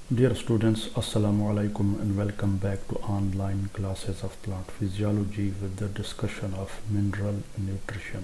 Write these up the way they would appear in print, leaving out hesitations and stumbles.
Dear students, Assalamu alaikum and welcome back to online classes of plant physiology with the discussion of mineral nutrition.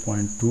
0.2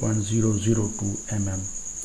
0.002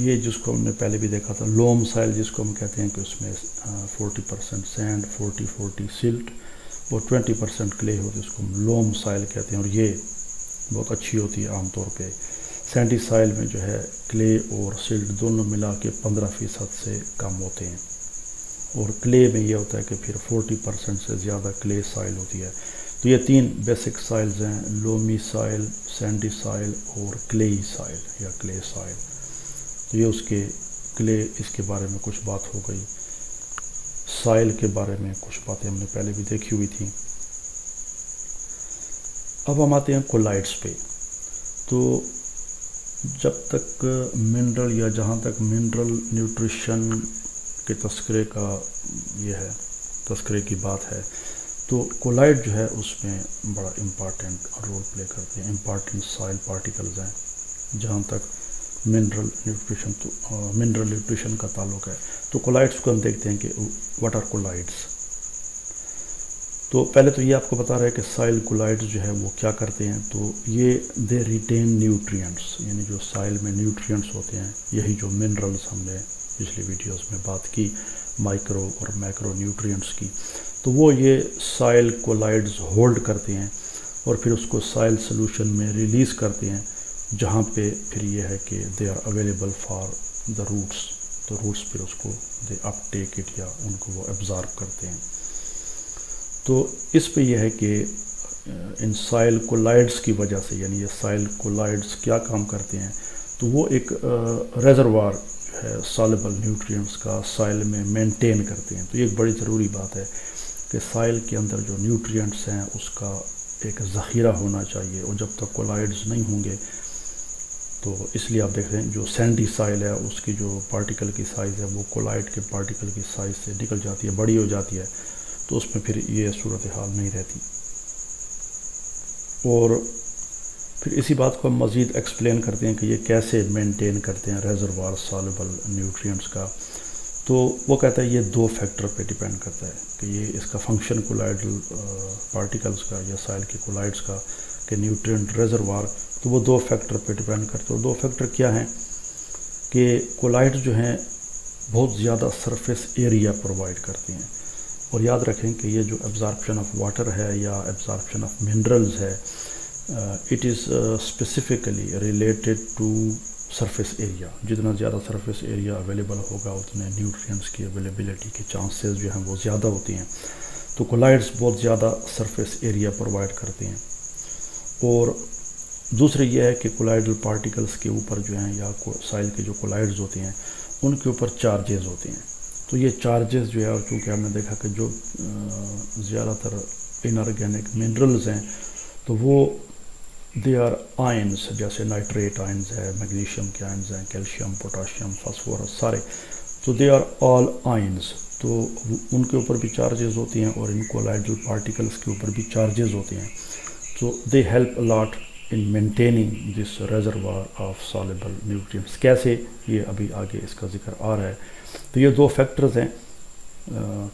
یہ جس کو ہم نے پہلے بھی دیکھا تھا لوم سائل جس کو ہم کہتے ہیں کہ اس میں 40% سینڈ 40 سلٹ اور 20% کلے ہوتی ہے، اس کو ہم لوم سائل کہتے ہیں، اور یہ بہت اچھی ہوتی ہے عام طور پہ۔ سینڈی سائل میں جو ہے کلے اور سلٹ دونوں ملا کے 15% سے کم ہوتے ہیں، اور کلے میں یہ ہوتا ہے کہ پھر 40% سے زیادہ کلے سائل ہوتی ہے۔ تو یہ 3 بیسک سائلز ہیں، لومی سائل، سینڈی سائل اور کلیئی سائل یا کلے سائل۔ تو یہ اس کے کلے، اس کے بارے میں کچھ بات ہو گئی۔ سائل کے بارے میں کچھ باتیں ہم نے پہلے بھی دیکھی ہوئی تھیں۔ اب ہم آتے ہیں کولائڈس پہ۔ تو جب تک منرل یا جہاں تک منرل نیوٹریشن کے تذکرے کا یہ ہے، تذکرے کی بات ہے، تو کولائڈ جو ہے اس میں بڑا امپارٹنٹ رول پلے کرتے ہیں، امپارٹنٹ سائل پارٹیکلز ہیں جہاں تک منرل نیوٹریشن کا تعلق ہے۔ تو کولائڈس کو ہم دیکھتے ہیں کہ واٹ آر کولائڈس۔ تو پہلے تو یہ آپ کو بتا رہا ہے کہ سائل کولائڈز جو ہے وہ کیا کرتے ہیں۔ تو یہ دے ریٹین نیوٹریئنٹس، یعنی جو سائل میں نیوٹریئنٹس ہوتے ہیں، یہی جو منرلز ہم نے پچھلی ویڈیوز میں بات کی مائکرو اور میکرو نیوٹریئنٹس کی، تو وہ یہ سائل کولائڈز ہولڈ کرتے ہیں اور پھر اس کو سائل سلوشن میں ریلیز کرتے ہیں، جہاں پہ پھر یہ ہے کہ they are available for the roots. تو روٹس پھر اس کو دے اپ ٹیک اٹ، یا ان کو وہ ایبزارب کرتے ہیں۔ تو اس پہ یہ ہے کہ ان سائل کولائڈز کی وجہ سے، یعنی یہ سائل کولائڈز کیا کام کرتے ہیں، تو وہ ایک ریزروار ہے سالبل نیوٹرینٹس کا سائل میں مینٹین کرتے ہیں۔ تو یہ ایک بڑی ضروری بات ہے کہ سائل کے اندر جو نیوٹرینٹس ہیں اس کا ایک ذخیرہ ہونا چاہیے، اور جب تک کولائڈز نہیں ہوں گے تو اس لیے آپ دیکھ رہے ہیں جو سینڈی سائل ہے اس کی جو پارٹیکل کی سائز ہے وہ کولائڈ کے پارٹیکل کی سائز سے نکل جاتی ہے، بڑی ہو جاتی ہے، تو اس میں پھر یہ صورتحال نہیں رہتی۔ اور پھر اسی بات کو ہم مزید ایکسپلین کرتے ہیں کہ یہ کیسے مینٹین کرتے ہیں ریزروار سالبل نیوٹرینٹس کا۔ تو وہ کہتا ہے یہ 2 فیکٹر پہ ڈیپینڈ کرتا ہے کہ یہ اس کا فنکشن کولائڈل پارٹیکلز کا یا سائل کے کولائڈس کا کہ نیوٹرینٹ ریزروار، تو وہ 2 فیکٹر پہ ڈیپینڈ کرتے ہیں۔ اور 2 فیکٹر کیا ہیں کہ کولائڈز جو ہیں بہت زیادہ سرفیس ایریا پرووائڈ کرتے ہیں، اور یاد رکھیں کہ یہ جو ایبزارپشن آف واٹر ہے یا ایبزارپشن آف منرلز ہے، it is specifically related to surface area. جتنا زیادہ سرفیس ایریا اویلیبل ہوگا اتنے نیوٹرینٹس کی اویلیبلٹی کے چانسز جو ہیں وہ زیادہ ہوتی ہیں۔ تو کولائڈز بہت زیادہ سرفیس ایریا پرووائڈ کرتے ہیں۔ اور دوسری یہ ہے کہ کولائڈل پارٹیکلز کے اوپر جو ہیں یا سائل کے جو کولائڈز ہوتے ہیں ان کے اوپر چارجز ہوتے ہیں۔ تو یہ چارجز جو ہے، اور چونکہ ہم نے دیکھا کہ جو زیادہ تر انارگینک منرلز ہیں تو وہ دے آر آئنز، جیسے نائٹریٹ آئنز ہے، میگنیشیم کے آئنز ہیں، کیلشیم، پوٹاشیم، فاسفورس، سارے، تو دے آر آل آئنز۔ تو ان کے اوپر بھی چارجز ہوتی ہیں اور ان کولائڈل پارٹیکلز کے اوپر بھی چارجز ہوتے ہیں۔ تو the help a lot in maintaining this reservoir of soluble nutrients. کیسے، یہ ابھی آگے اس کا ذکر آ رہا ہے۔ تو یہ 2 فیکٹرز ہیں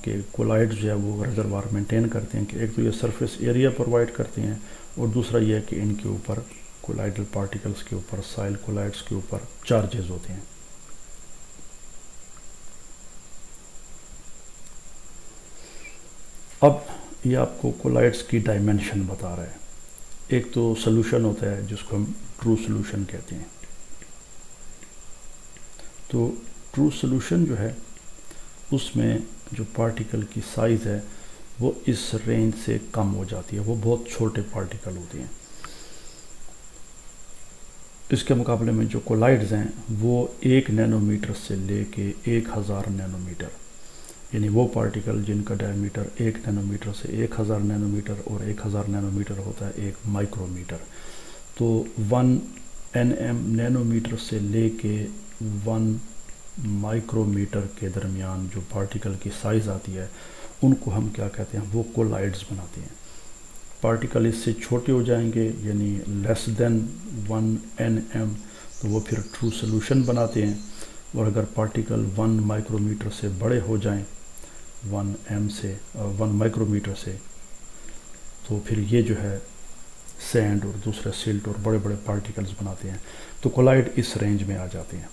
کہ کولائڈ جو ہے وہ ریزروار مینٹین کرتے ہیں، کہ ایک تو یہ سرفیس ایریا پرووائڈ کرتے ہیں، اور دوسرا یہ ہے کہ ان کے اوپر کولائڈل پارٹیکلز کے اوپر، سائل کولائڈز کے اوپر چارجز ہوتے ہیں۔ اب یہ آپ کو کولائڈز کی ڈائمینشن بتا رہا ہے۔ ایک تو سلوشن ہوتا ہے جس کو ہم ٹرو سلوشن کہتے ہیں۔ تو ٹرو سلوشن جو ہے اس میں جو پارٹیکل کی سائز ہے وہ اس رینج سے کم ہو جاتی ہے، وہ بہت چھوٹے پارٹیکل ہوتے ہیں۔ اس کے مقابلے میں جو کولائڈز ہیں وہ 1 نینو میٹر سے لے کے 1000 نینو میٹر، یعنی وہ پارٹیکل جن کا ڈائمیٹر 1 نینو میٹر سے 1000 نینو میٹر اور 1000 نینو میٹر ہوتا ہے 1 مائکرو میٹر۔ تو 1 nm نینو میٹر سے لے کے 1 مائکرو میٹر کے درمیان جو پارٹیکل کی سائز آتی ہے ان کو ہم کیا کہتے ہیں، وہ کولائڈز بناتے ہیں۔ پارٹیکل اس سے چھوٹے ہو جائیں گے، یعنی لیس دین 1 nm، تو وہ پھر ٹرو سلوشن بناتے ہیں، اور اگر پارٹیکل 1 مائکرو میٹر سے بڑے ہو جائیں 1 مائکرو میٹر سے، تو پھر یہ جو ہے سینڈ اور دوسرے سلٹ اور بڑے بڑے پارٹیکلز بناتے ہیں۔ تو کولائڈ اس رینج میں آ جاتے ہیں۔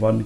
1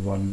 1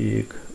1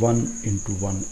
1 × 1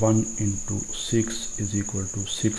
1 × 6 = 6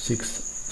6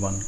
1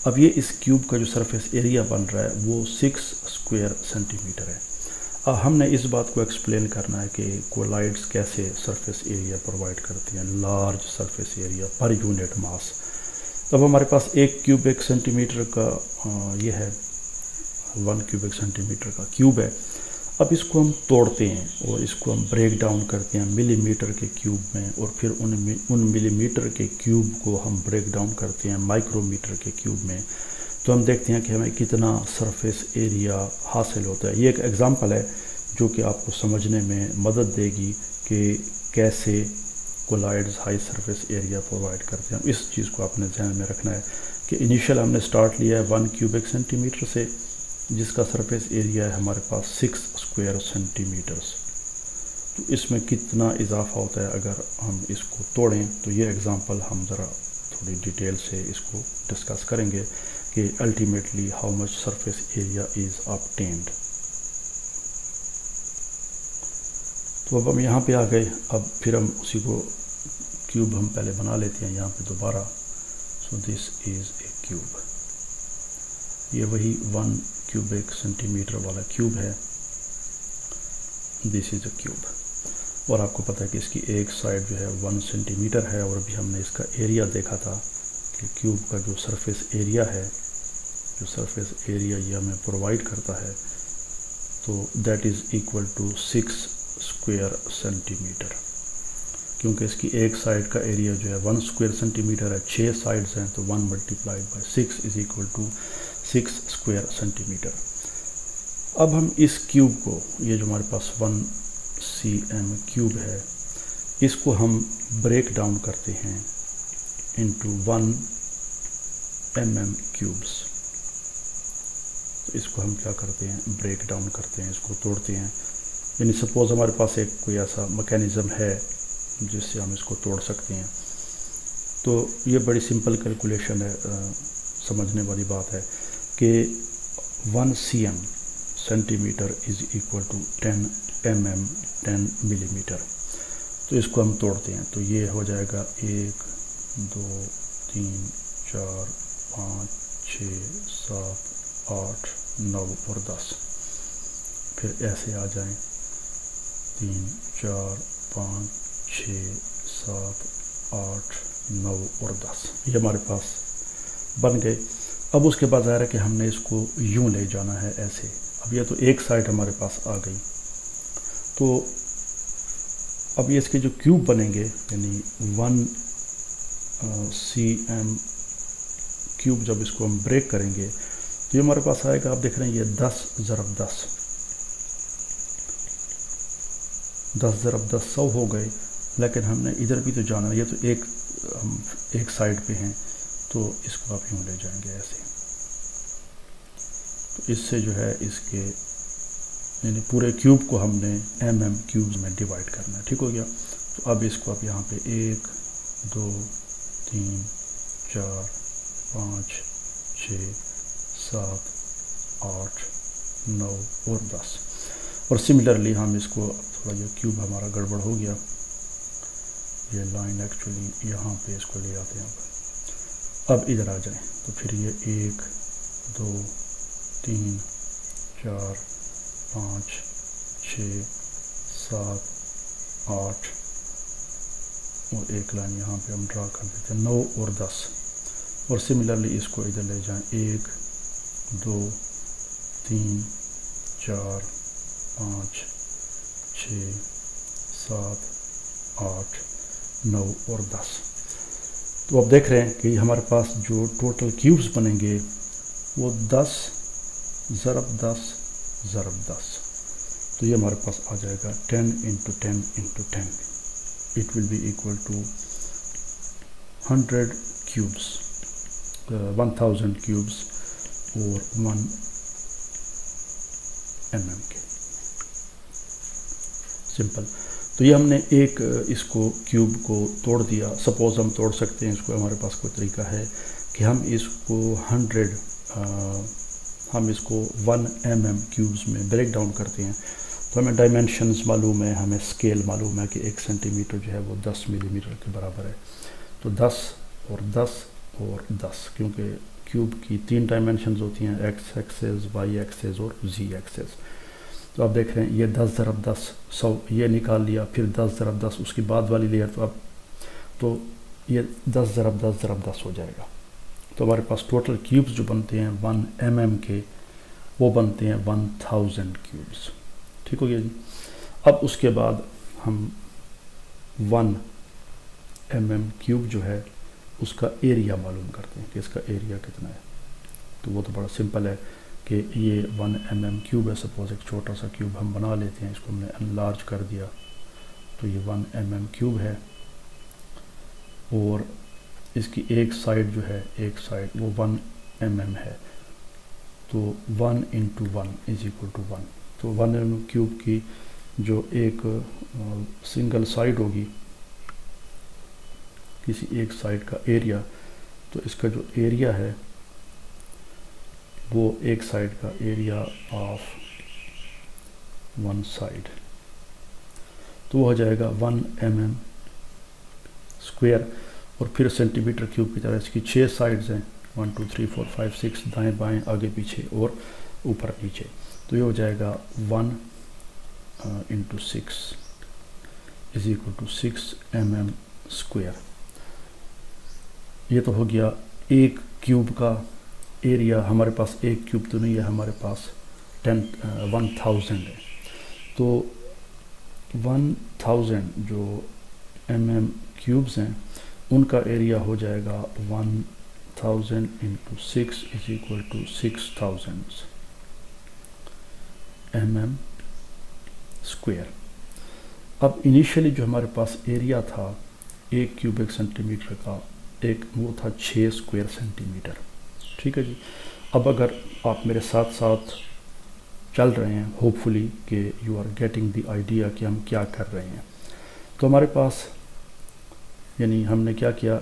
اب یہ اس کیوب کا جو سرفیس ایریا بن رہا ہے وہ 6 اسکوائر سینٹی میٹر ہے۔ اب ہم نے اس بات کو ایکسپلین کرنا ہے کہ کولائڈز کیسے سرفیس ایریا پرووائڈ کرتی ہیں، large surface area per unit mass. اب ہمارے پاس 1 کیوبک سینٹی میٹر کا یہ ہے، 1 کیوبک سینٹی میٹر کا کیوب ہے۔ اب اس کو ہم توڑتے ہیں اور اس کو ہم بریک ڈاؤن کرتے ہیں ملی میٹر کے کیوب میں، اور پھر ان ملی میٹر کے کیوب کو ہم بریک ڈاؤن کرتے ہیں مائکرو میٹر کے کیوب میں، تو ہم دیکھتے ہیں کہ ہمیں کتنا سرفیس ایریا حاصل ہوتا ہے۔ یہ ایک ایگزامپل ہے جو کہ آپ کو سمجھنے میں مدد دے گی کہ کیسے کولائڈز ہائی سرفیس ایریا پرووائڈ کرتے ہیں۔ اس چیز کو آپ نے ذہن میں رکھنا ہے کہ انیشیل ہم نے سٹارٹ لیا ہے 1 کیوبک سینٹی میٹر سے، جس کا سرفیس ایریا ہے ہمارے پاس 6 اسکوائر سینٹی میٹرز۔ تو اس میں کتنا اضافہ ہوتا ہے اگر ہم اس کو توڑیں، تو یہ ایگزامپل ہم ذرا تھوڑی ڈیٹیل سے اس کو ڈسکس کریں گے کہ ultimately how much surface area is obtained. تو اب ہم یہاں پہ آ گئے، اب پھر ہم اسی کو کیوب ہم پہلے بنا لیتے ہیں یہاں پہ دوبارہ۔ سو دس از اے کیوب، یہ وہی 1 کیوبک سینٹی میٹر والا کیوب ہے، دس از اے کیوب۔ اور آپ کو پتہ ہے کہ اس کی ایک سائڈ جو ہے 1 سینٹی میٹر ہے، اور ابھی ہم نے اس کا ایریا دیکھا تھا کہ کیوب کا جو سرفیس ایریا ہے، جو سرفیس ایریا یہ ہمیں پرووائڈ کرتا ہے، تو that is equal to 6 square centimetre, کیونکہ اس کی ایک سائڈ کا ایریا جو ہے 1 اسکوائر سینٹی میٹر ہے، 6 سائڈز ہیں، تو 1 multiplied by 6 is equal to 6 square centimetre. اب ہم اس کیوب کو، یہ جو ہمارے پاس 1 cm کیوب ہے، اس کو ہم بریک ڈاؤن کرتے ہیں انٹو 1 mm کیوبس۔ تو اس کو ہم کیا کرتے ہیں، بریک ڈاؤن کرتے ہیں، اس کو توڑتے ہیں۔ یعنی سپوز ہمارے پاس ایک کوئی ایسا میکینزم ہے جس سے ہم اس کو توڑ سکتے ہیں، تو یہ بڑی سمپل کیلکولیشن ہے، سمجھنے والی بات ہے کہ 1 cm centimetre is equal to 10 mm 10 ملی میٹر۔ تو اس کو ہم توڑتے ہیں، تو یہ ہو جائے گا 1 2 3 4 5 6 7 8 9 اور 10۔ پھر ایسے آ جائیں 3 4 5 6 7 8 9 اور 10، یہ ہمارے پاس بن گئے۔ اب اس کے بعد ظاہر ہے کہ ہم نے اس کو یوں لے جانا ہے ایسے۔ اب یہ تو ایک سائڈ ہمارے پاس آ گئی، تو اب یہ اس کے جو کیوب بنیں گے، یعنی 1 cm کیوب، جب اس کو ہم بریک کریں گے تو یہ ہمارے پاس آئے گا، آپ دیکھ رہے ہیں یہ 10 ضرب 10 10 ضرب 10 100 ہو گئے، لیکن ہم نے ادھر بھی تو جانا ہے، یہ تو ہم ایک سائڈ پہ ہیں، تو اس کو آپ یوں لے جائیں گے ایسے۔ تو اس سے جو ہے اس کے یعنی پورے کیوب کو ہم نے mm کیوب میں ڈیوائڈ کرنا ہے، ٹھیک ہو گیا۔ تو اب اس کو آپ یہاں پہ 1 2 3 4 5 6 7 8 9 اور 10، اور سملرلی ہم اس کو تھوڑا، یہ کیوب ہمارا گڑبڑ ہو گیا، یہ لائن ایکچولی یہاں پہ اس کو لے آتے ہیں۔ اب ادھر آ جائیں، تو پھر یہ 1 2 3 4 5 6 7 8 اور ایک لائن یہاں پہ ہم ڈرا کر دیتے ہیں 9 اور 10، اور سملرلی اس کو ادھر لے جائیں 1 2 3 4 5 6 7 8 9 اور 10۔ تو آپ دیکھ رہے ہیں کہ ہمارے پاس جو ٹوٹل کیوبز بنیں گے وہ 10 ضرب 10 ضرب 10، تو یہ ہمارے پاس آ جائے گا 10 into 10 into 10، it will be equal to 100 cubes, 1000 cubes اور 1 mm کے، سمپل۔ تو یہ ہم نے ایک اس کو کیوب کو توڑ دیا۔ سپوز ہم توڑ سکتے ہیں اس کو، ہمارے پاس کوئی طریقہ ہے کہ ہم اس کو 1 mm کیوبز میں بریک ڈاؤن کرتے ہیں، تو ہمیں ڈائمینشنز معلوم ہے، ہمیں اسکیل معلوم ہے کہ 1 سینٹی میٹر جو ہے وہ 10 ملی میٹر کے برابر ہے۔ تو 10 اور 10 اور 10، کیونکہ کیوب کی 3 ڈائمینشنز ہوتی ہیں، ایکس ایکسس، وائی ایکسس اور زی ایکسس. تو آپ دیکھ رہے ہیں یہ 10 ضرب 10 100 یہ نکال لیا، پھر 10 ضرب 10 اس کی بعد والی لیئر، تو یہ 10 ضرب 10 ضرب 10 ہو جائے گا. تو ہمارے پاس ٹوٹل کیوبز جو بنتے ہیں 1 mm کے، وہ بنتے ہیں 1000 کیوبز. ٹھیک ہو گیا جی. اب اس کے بعد ہم 1 mm کیوب جو ہے اس کا ایریا معلوم کرتے ہیں کہ اس کا ایریا کتنا ہے. تو وہ تو بڑا سمپل ہے کہ یہ 1 mm کیوب ہے. سپوز ایک چھوٹا سا کیوب ہم بنا لیتے ہیں، اس کو ہم نے انلارج کر دیا، تو یہ 1 mm کیوب ہے، اور اس کی ایک سائڈ جو ہے، ایک سائڈ وہ 1 mm ہے. تو 1 × 1 = 1. تو 1 mm کیوب کی جو ایک سنگل سائڈ ہوگی، کسی ایک سائڈ کا ایریا، تو اس کا جو ایریا ہے وہ ایک سائڈ کا ایریا آف 1 سائڈ، تو وہ ہو جائے گا 1 mm اسکوائر. اور پھر سینٹی میٹر کیوب کی طرح اس کی 6 سائڈز ہیں، 1 2 3 4 5 6، دائیں بائیں آگے پیچھے اور اوپر نیچے. تو یہ ہو جائے گا 1 × 6 = 6 mm اسکوائر. یہ تو ہو گیا ایک کیوب کا ایریا. ہمارے پاس ایک کیوب تو نہیں ہے، ہمارے پاس 1000 ہے. تو 1000 جو mm کیوبز ہیں ان کا ایریا ہو جائے گا 1000 × 6 = 6000 mm اسکوائر. اب انیشلی جو ہمارے پاس ایریا تھا ایک کیوبک سینٹی میٹر کا، وہ تھا 6 اسکوائر سینٹی میٹر. ٹھیک ہے جی. اب اگر آپ میرے ساتھ ساتھ چل رہے ہیں، ہوپ فلی کہ you are getting the idea کہ ہم کیا کر رہے ہیں. تو ہمارے پاس یعنی ہم نے کیا کیا،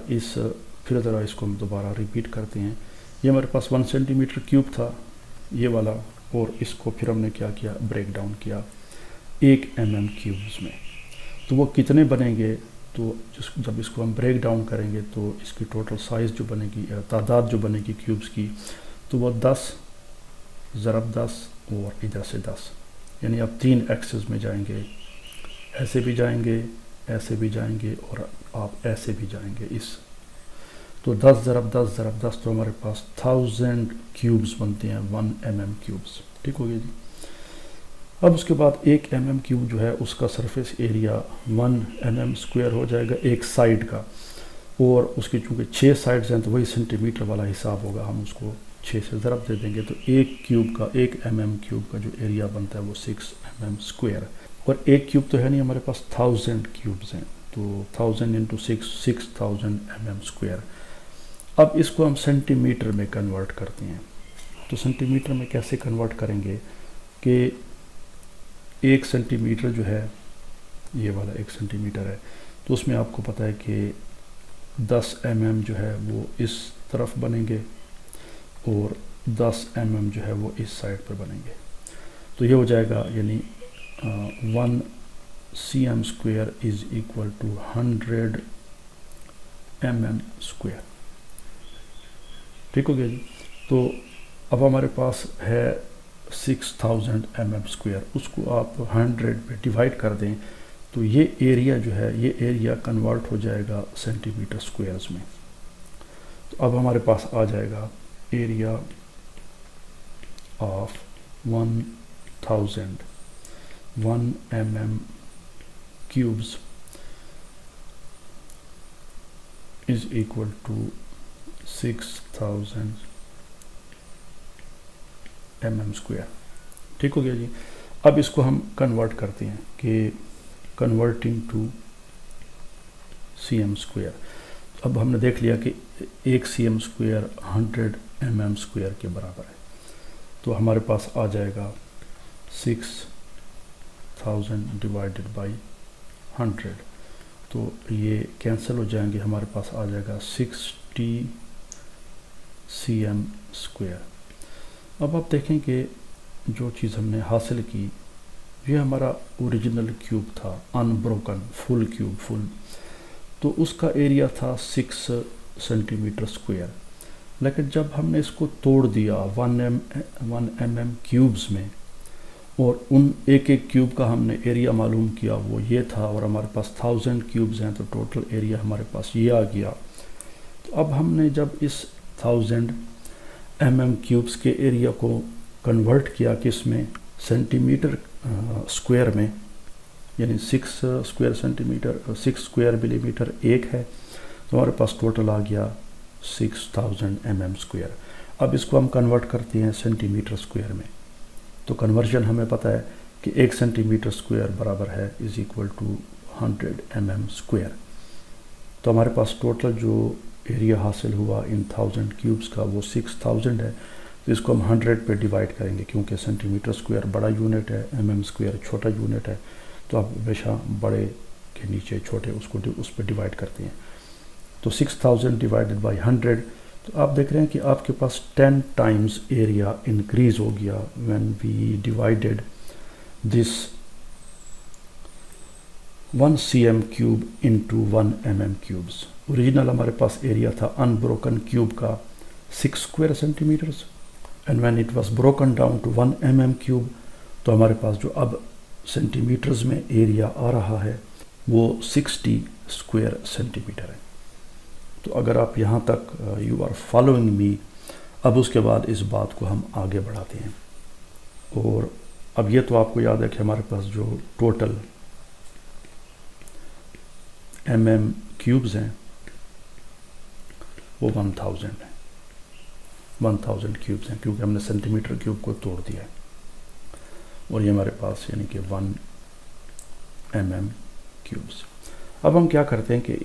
پھر ذرا اس کو ہم دوبارہ ریپیٹ کرتے ہیں. یہ ہمارے پاس 1 سینٹی میٹر کیوب تھا یہ والا، اور اس کو پھر ہم نے کیا کیا، بریک ڈاؤن کیا 1 mm کیوبز میں. تو وہ کتنے بنیں گے؟ تو جب اس کو ہم بریک ڈاؤن کریں گے تو اس کی ٹوٹل سائز جو بنے گی، تعداد جو بنے گی کیوبز کی، تو وہ 10 ضرب 10 اور ادھر سے 10. یعنی آپ 3 ایکسز میں جائیں گے، ایسے بھی جائیں گے، ایسے بھی جائیں گے، اور آپ ایسے بھی جائیں گے. تو 10 ضرب 10 ضرب 10 تو ہمارے پاس 1000 کیوبز بنتے ہیں، 1 mm کیوبز. ٹھیک ہو گیا جی. اب اس کے بعد 1 mm کیوب جو ہے اس کا سرفیس ایریا 1 mm اسکوائر ہو جائے گا ایک سائڈ کا، اور اس کی چونکہ 6 سائڈز ہیں تو وہی سینٹی میٹر والا حساب ہوگا، ہم اس کو 6 سے ضرب دے دیں گے. تو 1 mm کیوب کا جو ایریا بنتا ہے وہ 6 mm اسکوائر. اور ایک کیوب تو ہے نہیں، ہمارے پاس 1000 کیوبز ہیں، تو 1000 × 6 6000 mm اسکوائر. اب اس کو ہم سینٹی میٹر میں کنورٹ کرتے ہیں. تو سینٹی میٹر میں کیسے کنورٹ کریں گے کہ 1 سینٹی میٹر جو ہے، یہ والا 1 سینٹی میٹر ہے، تو اس میں آپ کو پتہ ہے کہ 10 mm جو ہے وہ اس طرف بنیں گے، اور 10 mm جو ہے وہ اس سائڈ پر بنیں گے. تو یہ ہو جائے گا یعنی 1 cm اسکوائر = 100 mm اسکوائر. ٹھیک ہو گیا جی. تو اب ہمارے پاس ہے 6000 mm اسکوائر، اس کو آپ 100 پہ ڈیوائڈ کر دیں تو یہ ایریا جو ہے، یہ ایریا کنورٹ ہو جائے گا سینٹی میٹر اسکوائرز میں. تو اب ہمارے پاس آ جائے گا area of 1000 1 mm cubes = 6000 mm square. ٹھیک ہو گیا جی. اب اس کو ہم کنورٹ کرتے ہیں کہ کنورٹنگ ٹو cm اسکوائر. اب ہم نے دیکھ لیا کہ 1 cm اسکوائر 100 mm اسکوائر کے برابر ہے. تو ہمارے پاس آ جائے گا 6000 / 100. تو یہ کینسل ہو جائیں گے، ہمارے پاس آ جائے گا 60 cm اسکوائر. اب آپ دیکھیں کہ جو چیز ہم نے حاصل کی، یہ ہمارا اوریجنل کیوب تھا، ان بروکن فل کیوب فل. تو اس کا ایریا تھا 6 سینٹی میٹر اسکوائر. لیکن جب ہم نے اس کو توڑ دیا 1 mm کیوبز میں اور ان ایک کیوب کا ہم نے ایریا معلوم کیا وہ یہ تھا اور ہمارے پاس 1000 کیوبز ہیں تو ٹوٹل ایریا ہمارے پاس یہ آ گیا. تو اب ہم نے جب اس 1000 mm کیوبز کے ایریا کو کنورٹ کیا کس میں سینٹی میٹر اسکوائر میں یعنی 6 اسکوائر سینٹی میٹر 6 اسکوائر ملی میٹر ایک ہے تو ہمارے پاس ٹوٹل آ گیا 6000 mm اسکوائر. اب اس کو ہم کنورٹ کرتے ہیں سینٹی میٹر اسکوائر میں تو کنورژن ہمیں پتہ ہے کہ 1 سینٹی میٹر اسکوائر برابر ہے is equal to 100 mm square. تو ہمارے پاس ٹوٹل جو ایریا حاصل ہوا ان 1000 کیوبز کا وہ 6000 ہے. تو اس کو ہم 100 پہ ڈیوائڈ کریں گے کیونکہ سینٹی میٹر اسکوائر بڑا یونٹ ہے mm اسکوائر چھوٹا یونٹ ہے تو آپ ہمیشہ بڑے کے نیچے چھوٹے اس پہ ڈیوائڈ کرتے ہیں. تو 6000 ڈیوائڈڈ بائی 100 تو آپ دیکھ رہے ہیں کہ آپ کے پاس 10 ٹائمز ایریا انکریز ہو گیا when we divided this 1 cm cube into 1 mm cubes. Original ہمارے پاس ایریا تھا unbroken کیوب کا 6 square centimeters and when it was broken down to 1 mm cube تو ہمارے پاس جو اب سینٹی میٹرز میں ایریا آ رہا ہے وہ 60 square centimeter ہے. تو اگر آپ یہاں تک you are following me اب اس کے بعد اس بات کو ہم آگے بڑھاتے ہیں. اور اب یہ تو آپ کو یاد ہے کہ ہمارے پاس جو ٹوٹل mm کیوبز ہیں وہ 1000 ہیں 1000 کیوبز ہیں کیونکہ ہم نے سینٹی میٹر کیوب کو توڑ دیا ہے اور یہ ہمارے پاس یعنی کہ 1 mm کیوبز. اب ہم کیا کرتے ہیں کہ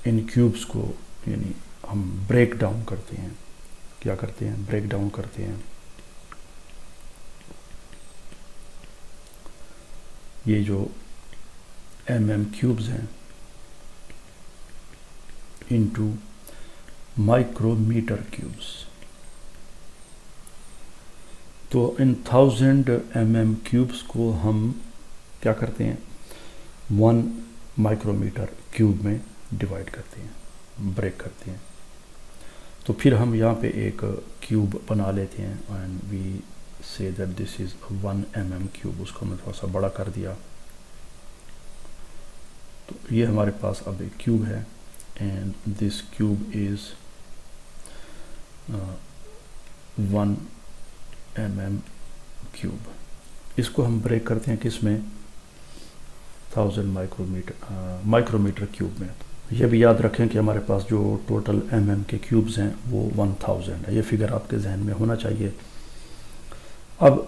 ان کیوبز کو یعنی ہم بریک ڈاؤن کرتے ہیں. کیا کرتے ہیں؟ بریک ڈاؤن کرتے ہیں. یہ جو mm کیوبز ہیں انٹو مائکرو میٹر کیوبز. تو ان 1000 mm کیوبز کو ہم کیا کرتے ہیں 1 مائکرو میٹر کیوب میں ڈیوائڈ کرتے ہیں بریک کرتے ہیں. تو پھر ہم یہاں پہ ایک کیوب بنا لیتے ہیں and we say that this is 1 mm cube. اس کو میں تھوڑا سا بڑا کر دیا تو یہ ہمارے پاس اب ایک کیوب ہے and this cube is 1 mm cube. اس کو ہم بریک کرتے ہیں کس میں 1000 مائکرو میٹر کیوب میں. یہ بھی یاد رکھیں کہ ہمارے پاس جو ٹوٹل mm کے کیوبز ہیں وہ 1000 ہے. یہ فگر آپ کے ذہن میں ہونا چاہیے. اب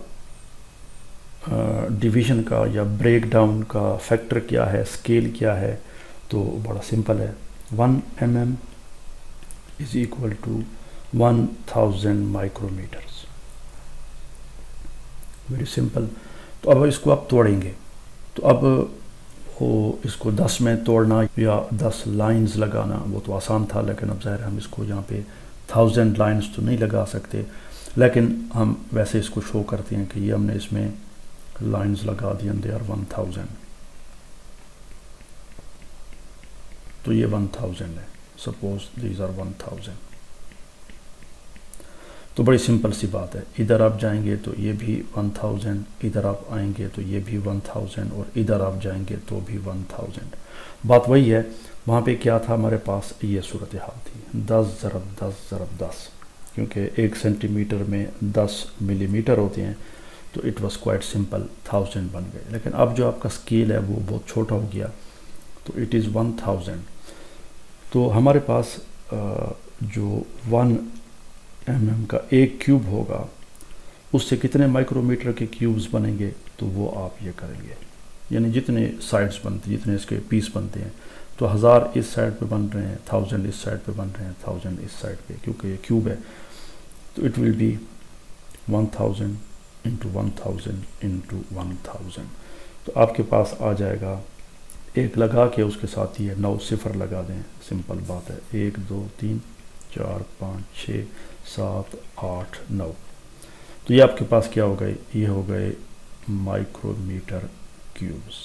ڈیویژن کا یا بریک ڈاؤن کا فیکٹر کیا ہے اسکیل کیا ہے تو بڑا سمپل ہے 1 mm is equal to 1000 micrometres. Very simple. تو اب اس کو آپ توڑیں گے تو اب اس کو 10 میں توڑنا یا 10 لائنز لگانا وہ تو آسان تھا لیکن اب ظاہر ہم اس کو یہاں پہ 1000 لائنز تو نہیں لگا سکتے لیکن ہم ویسے اس کو شو کرتے ہیں کہ یہ ہم نے اس میں لائنز لگا دی دے آر 1000. تو یہ 1000 ہے. Suppose these are 1000. تو بڑی سمپل سی بات ہے. ادھر آپ جائیں گے تو یہ بھی 1000 ادھر آپ آئیں گے تو یہ بھی 1000 اور ادھر آپ جائیں گے تو بھی 1000. بات وہی ہے. وہاں پہ کیا تھا ہمارے پاس یہ صورتحال تھی 10 ضرب 10 ضرب 10 کیونکہ 1 سینٹی میٹر میں 10 ملی میٹر ہوتے ہیں تو اٹ واز کوائٹ سمپل 1000 بن گئے. لیکن اب جو آپ کا اسکیل ہے وہ بہت چھوٹا ہو گیا تو اٹ از 1000. تو ہمارے پاس جو 1 mm کا ایک کیوب ہوگا اس سے کتنے مائکرو میٹر کے کیوبز بنیں گے تو وہ آپ یہ کریں گے یعنی جتنے سائڈز بنتے ہیں جتنے اس کے پیس بنتے ہیں تو 1000 اس سائڈ پہ بن رہے ہیں 1000 اس سائڈ پہ بن رہے ہیں 1000 اس سائڈ پہ کیونکہ یہ کیوب ہے تو it will be 1000 into 1000 into 1000. تو آپ کے پاس آ جائے گا ایک لگا کے اس کے ساتھ یہ 9 صفر لگا دیں. سمپل بات ہے 1 2 3 4 5 6 7 8 9. تو یہ آپ کے پاس کیا ہو گئے یہ ہو گئے مائکرو میٹر کیوبز.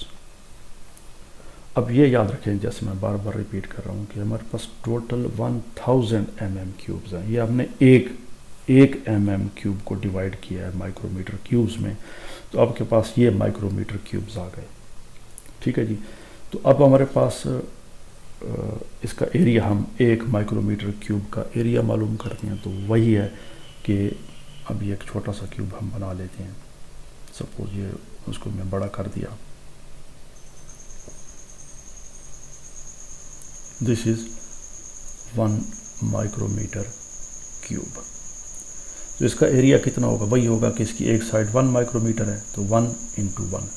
اب یہ یاد رکھیں، جیسے میں بار بار ریپیٹ کر رہا ہوں کہ ہمارے پاس ٹوٹل 1000 mm کیوبز ہیں. یہ ہم نے ایک mm کیوب کو ڈیوائڈ کیا ہے مائکرو میٹر کیوبز میں، تو آپ کے پاس یہ مائکرو میٹر کیوبز آ گئے. ٹھیک ہے جی. تو اب ہمارے پاس اس کا ایریا، ہم ایک مائکرو میٹر کیوب کا ایریا معلوم کرتے ہیں، تو وہی ہے کہ اب یہ ایک چھوٹا سا کیوب ہم بنا لیتے ہیں. سپوز یہ اس کو میں بڑا کر دیا. دس از 1 مائکرو میٹر کیوب. تو اس کا ایریا کتنا ہوگا؟ وہی ہوگا کہ اس کی ایک سائڈ 1 مائکرو میٹر ہے، تو 1 انٹو 1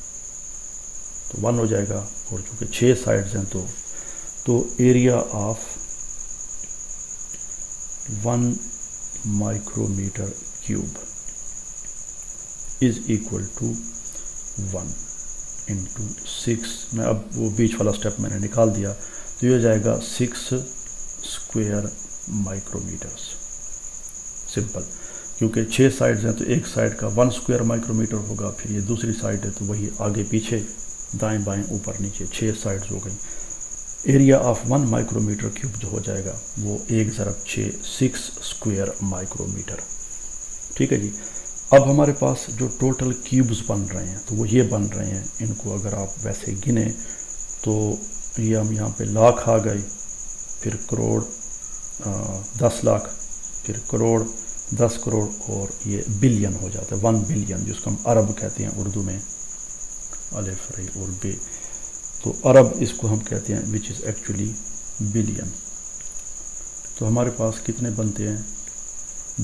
تو 1 ہو جائے گا. اور چونکہ 6 سائڈز ہیں تو area of 1 micrometre cube is equal to 1 into 6. میں اب وہ بیچ والا سٹیپ میں نے نکال دیا، تو یہ ہو جائے گا 6 اسکوائر مائکرو میٹرز. سمپل، کیونکہ 6 سائڈز ہیں تو ایک سائڈ کا 1 اسکوائر مائکرو میٹر ہوگا، پھر یہ دوسری سائڈ ہے تو وہی آگے پیچھے دائیں بائیں اوپر نیچے 6 سائڈز ہو گئیں. Area of 1 micrometre cube جو ہو جائے گا وہ 1 ضرب 6 اسکوائر مائکرو میٹر. ٹھیک ہے جی. اب ہمارے پاس جو ٹوٹل کیوبز بن رہے ہیں تو وہ یہ بن رہے ہیں. ان کو اگر آپ ویسے گنیں تو یہ ہم یہاں پہ لاکھ آ گئی، پھر کروڑ، 10 لاکھ، پھر کروڑ، 10 کروڑ، اور یہ بلین ہو جاتا ہے، 1 بلین، جس کو ہم ارب کہتے ہیں اردو میں، الف ر اور بے. تو ارب اس کو ہم کہتے ہیں وچ از ایکچولی بلین. تو ہمارے پاس کتنے بنتے ہیں؟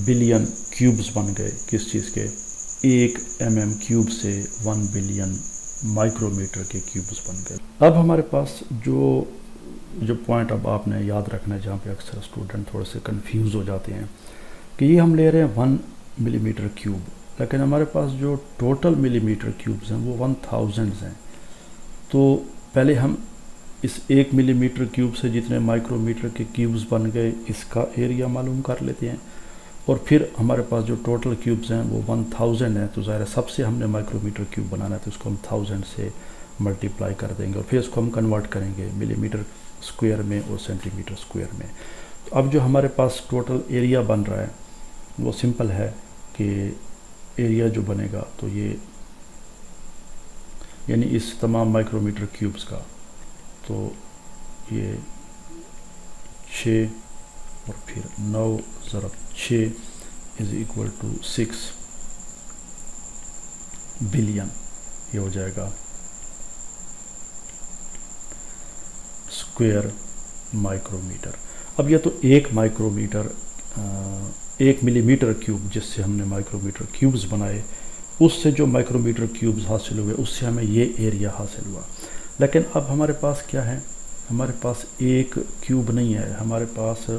بلین کیوبز بن گئے. کس چیز کے؟ 1 mm کیوب سے 1 بلین مائکرو میٹر کے کیوبز بن گئے. اب ہمارے پاس جو پوائنٹ اب آپ نے یاد رکھنا ہے، جہاں پہ اکثر اسٹوڈنٹ تھوڑے سے کنفیوز ہو جاتے ہیں کہ یہ ہم لے رہے ہیں 1 ملی میٹر کیوب، لیکن ہمارے پاس جو ٹوٹل ملی میٹر کیوبز ہیں وہ 1000 ہیں. تو پہلے ہم اس 1 ملی میٹر کیوب سے جتنے مائکرو میٹر کے کیوبز بن گئے اس کا ایریا معلوم کر لیتے ہیں، اور پھر ہمارے پاس جو ٹوٹل کیوبز ہیں وہ 1000 ہیں. تو ظاہر ہے سب سے ہم نے مائکرو میٹر کیوب بنانا ہے، تو اس کو ہم 1000 سے ملٹیپلائی کر دیں گے، اور پھر اس کو ہم کنورٹ کریں گے ملی میٹر اسکوائر میں اور سینٹی میٹر اسکوائر میں. تو اب جو ہمارے پاس ٹوٹل ایریا بن رہا ہے وہ سمپل ہے کہ ایریا جو بنے گا تو یہ یعنی اس تمام مائکرو میٹر کیوبز کا، تو یہ 6 اور پھر 9 ضرب 6 از ایکول ٹو 6 بلین. یہ ہو جائے گا اسکوائر مائکرو میٹر. اب یہ تو 1 مائکرو میٹر 1 ملی میٹر کیوب جس سے ہم نے مائکرو میٹر کیوبز بنائے، اس سے جو مائکرو میٹر کیوبز حاصل ہوئے اس سے ہمیں یہ ایریا حاصل ہوا. لیکن اب ہمارے پاس کیا ہے؟ ہمارے پاس ایک کیوب نہیں ہے، ہمارے پاس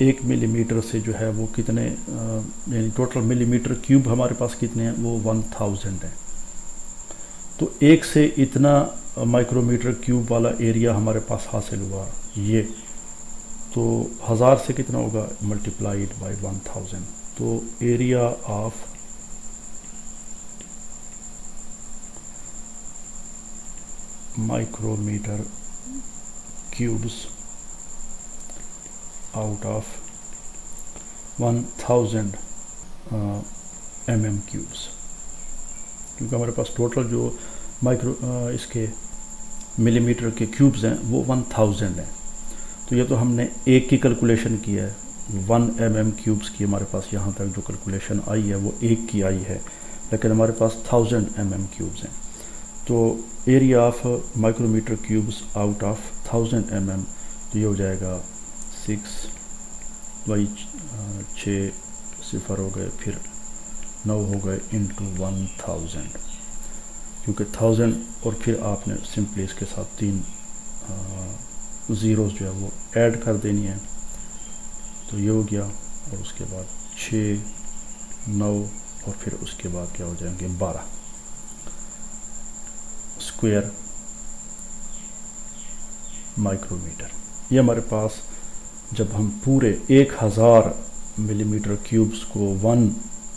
1 ملی میٹر سے جو ہے وہ کتنے، یعنی ٹوٹل ملی میٹر کیوب ہمارے پاس کتنے ہیں؟ وہ 1000 ہیں. تو 1 سے اتنا مائکرو میٹر کیوب والا ایریا ہمارے پاس حاصل ہوا یہ، تو 1000 سے کتنا ہوگا؟ Multiplied by 1000. تو area of micro meter cubes out of 1000 mm cubes, کیونکہ ہمارے پاس ٹوٹل جو اس کے ملی میٹر کے کیوبز ہیں وہ 1000 ہیں. تو یہ تو ہم نے ایک کی کیلکولیشن کی ہے، 1 mm کیوبز کی ہمارے پاس یہاں تک جو کیلکولیشن آئی ہے وہ 1 کی آئی ہے، لیکن ہمارے پاس 1000 mm کیوبز ہیں. تو area of micro meter cubes out of 1000 mm، تو یہ ہو جائے گا 6 بائی 6 صفر ہو گئے، پھر 9 ہو گئے انٹو 1000، کیونکہ 1000 اور پھر آپ نے سمپلی اس کے ساتھ 3 زیروز جو ہے وہ ایڈ کر دینی ہے. تو یہ ہو گیا، اور اس کے بعد 6 9 اور پھر اس کے بعد کیا ہو جائیں گے 12 اسکوائر مائکرو میٹر. یہ ہمارے پاس جب ہم پورے 1000 ملی میٹر کیوبز کو 1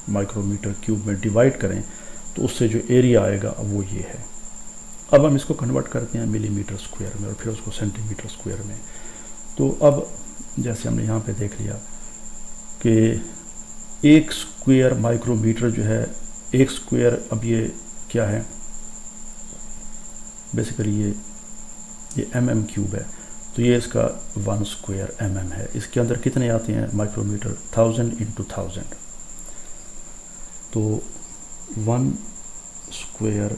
مائکرو میٹر کیوب میں ڈیوائڈ کریں تو اس سے جو ایریا آئے گا وہ یہ ہے. اب ہم اس کو کنورٹ کرتے ہیں ملی میٹر اسکوائر میں اور پھر اس کو سینٹی میٹر اسکوائر میں. تو اب جیسے ہم نے یہاں پہ دیکھ لیا کہ ایک اسکوائر مائکرو میٹر جو ہے، ایک اسکوائر اب یہ کیا ہے، بیسیکلی یہ ایم ایم کیوب ہے. تو یہ اس کا 1 اسکوائر ایم ایم ہے. اس کے اندر کتنے آتے ہیں مائکرو میٹر؟ 1000 انٹو 1000. تو 1 square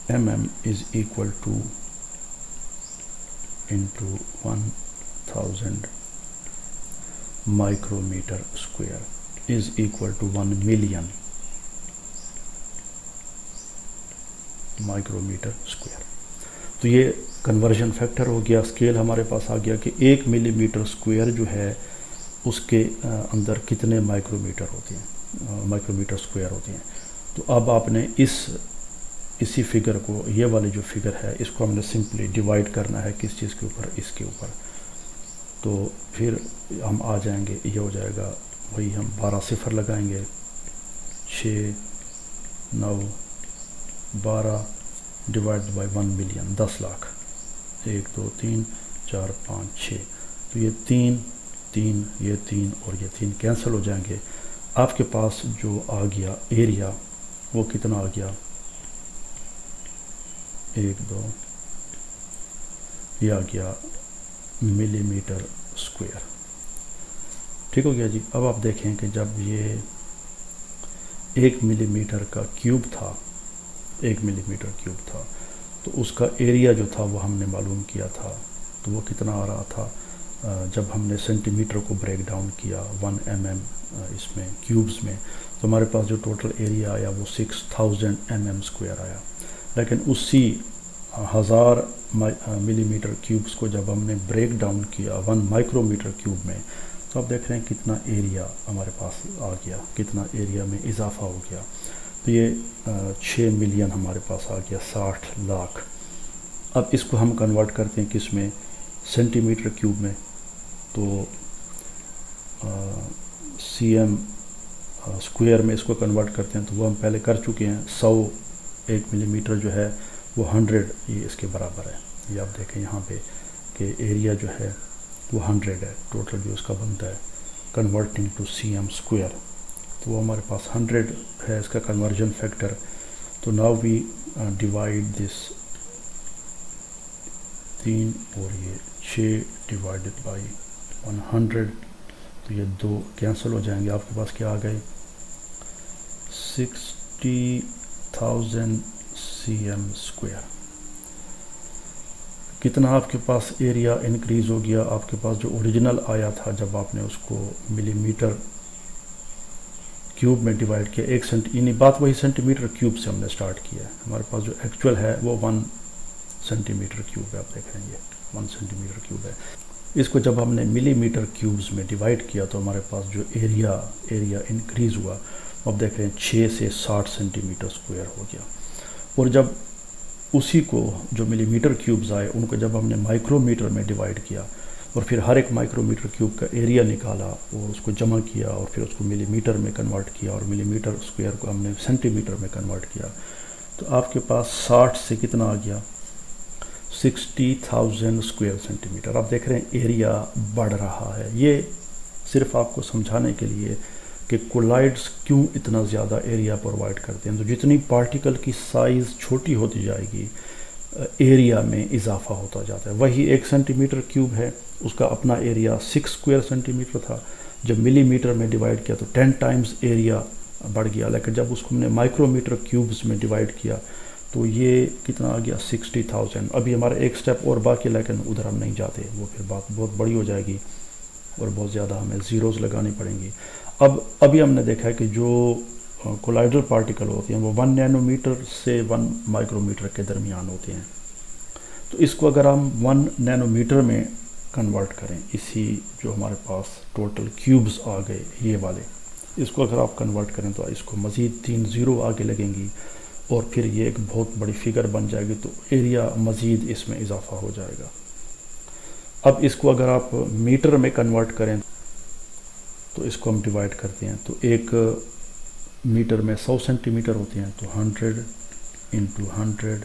M M is equal to into 1000 micrometre square is equal to 1 million micrometre square. تو یہ کنورژن فیکٹر ہو گیا. اسکیل ہمارے پاس آ گیا کہ 1 ملی میٹر اسکوائر جو ہے اس کے اندر کتنے مائکرو میٹر ہوتے ہیں، مائکرو میٹر اسکوائر ہوتے ہیں. تو اب آپ نے اسی فگر کو، یہ والی جو فگر ہے، اس کو ہم نے سمپلی ڈیوائڈ کرنا ہے کس چیز کے اوپر؟ اس کے اوپر. تو پھر ہم آ جائیں گے، یہ ہو جائے گا وہی، ہم 12 صفر لگائیں گے، 6 9 12 ڈیوائڈ بائی 1 ملین، 10 لاکھ. 1 2 3 4 5 6. تو یہ 3 3 یہ 3 اور یہ 3 کینسل ہو جائیں گے. آپ کے پاس جو آ گیا ایریا وہ کتنا آ گیا؟ 1 2 یہ آ گیا ملی میٹر اسکوائر. ٹھیک ہو گیا جی. اب آپ دیکھیں کہ جب یہ 1 ملی میٹر کا کیوب تھا، 1 ملی میٹر کیوب تھا، تو اس کا ایریا جو تھا وہ ہم نے معلوم کیا تھا. تو وہ کتنا آ رہا تھا جب ہم نے سینٹی میٹر کو بریک ڈاؤن کیا 1 ایم ایم اس میں کیوبز میں، تو ہمارے پاس جو ٹوٹل ایریا آیا وہ 6000 ایم ایم اسکوائر آیا. لیکن اسی 1000 ملی میٹر کیوبز کو جب ہم نے بریک ڈاؤن کیا 1 مائکرو میٹر کیوب میں، تو آپ دیکھ رہے ہیں کتنا ایریا ہمارے پاس آ گیا، کتنا ایریا میں اضافہ ہو گیا. تو یہ 6 ملین ہمارے پاس آ گیا، 60 لاکھ. اب اس کو ہم کنورٹ کرتے ہیں کس میں؟ سینٹی میٹر کیوب میں. تو سی ایم اسکوائر میں اس کو کنورٹ کرتے ہیں، تو وہ ہم پہلے کر چکے ہیں. 1 ملی میٹر جو ہے وہ 100 یہ اس کے برابر ہے. یہ آپ دیکھیں یہاں پہ کہ ایریا جو ہے وہ 100 ہے، ٹوٹل جو اس کا بنتا ہے converting to C M square. تو وہ ہمارے پاس 100 ہے اس کا کنورژن فیکٹر. تو ناؤ وی ڈیوائڈ دس 3 اور یہ 6 ڈیوائڈڈ بائی 100. تو یہ 2 کینسل ہو جائیں گے. آپ کے پاس کیا آ گئے؟ 60,000 سی ایم اسکوائر. کتنا آپ کے پاس ایریا انکریز ہو گیا؟ آپ کے پاس جو اوریجنل آیا تھا جب آپ نے اس کو ملی میٹر کیوب میں ڈیوائڈ کیا، 1 سینٹی، یعنی بات وہی سینٹی میٹر کیوب سے ہم نے سٹارٹ کیا ہے. ہمارے پاس جو ایکچول ہے وہ 1 سینٹی میٹر کیوب ہے. آپ دیکھ رہے ہیں یہ 1 سینٹی میٹر کیوب ہے. اس کو جب ہم نے ملی میٹر کیوبز میں ڈیوائڈ کیا تو ہمارے پاس جو ایریا انکریز ہوا، اب دیکھ رہے ہیں 6 سے 60 سینٹی میٹر اسکوائر ہو گیا. اور جب اسی کو جو ملی میٹر کیوبز آئے ان کو جب ہم نے مائکرو میٹر میں ڈیوائڈ کیا اور پھر ہر ایک مائکرو میٹر کیوب کا ایریا نکالا اور اس کو جمع کیا اور پھر اس کو ملی میٹر میں کنورٹ کیا اور ملی میٹر اسکوائر کو ہم نے سینٹی میٹر میں کنورٹ کیا، تو آپ کے پاس 60 سے کتنا آ گیا؟ 60,000 اسکوائر سینٹی میٹر. آپ دیکھ رہے ہیں ایریا بڑھ رہا ہے. یہ صرف آپ کو سمجھانے کے لیے کہ کولائڈز کیوں اتنا زیادہ ایریا پرووائڈ کرتے ہیں. تو جتنی پارٹیکل کی سائز چھوٹی ہوتی جائے گی ایریا میں اضافہ ہوتا جاتا ہے. وہی 1 سینٹی میٹر کیوب ہے، اس کا اپنا ایریا 6 اسکوائر سینٹی میٹر تھا. جب ملی میٹر میں ڈیوائڈ کیا تو 10 ٹائمز ایریا بڑھ گیا. لیکن جب اس کو ہم نے مائکرو میٹر کیوبز میں ڈیوائڈ کیا تو یہ کتنا آ گیا؟ 60,000. ابھی ہمارا ایک سٹیپ اور باقی، لیکن ادھر ہم نہیں جاتے، وہ پھر بات بہت بڑی ہو جائے گی اور بہت زیادہ ہمیں زیروز لگانی پڑیں گی. ابھی ہم نے دیکھا ہے کہ جو کولائڈل پارٹیکل ہوتے ہیں وہ 1 نینو میٹر سے 1 مائکرو میٹر کے درمیان ہوتے ہیں. تو اس کو اگر ہم 1 نینو میٹر میں کنورٹ کریں، اسی جو ہمارے پاس ٹوٹل کیوبز آ گئے یہ والے، اس کو اگر آپ کنورٹ کریں تو اس کو مزید 3 زیرو آگے لگیں گی اور پھر یہ ایک بہت بڑی فگر بن جائے گی. تو ایریا مزید اس میں اضافہ ہو جائے گا. اب اس کو اگر آپ میٹر میں کنورٹ کریں تو اس کو ہم ڈیوائڈ کرتے ہیں. تو 1 میٹر میں 100 سینٹی میٹر ہوتے ہیں، تو 100 انٹو 100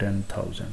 10,000।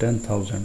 10,000,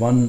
1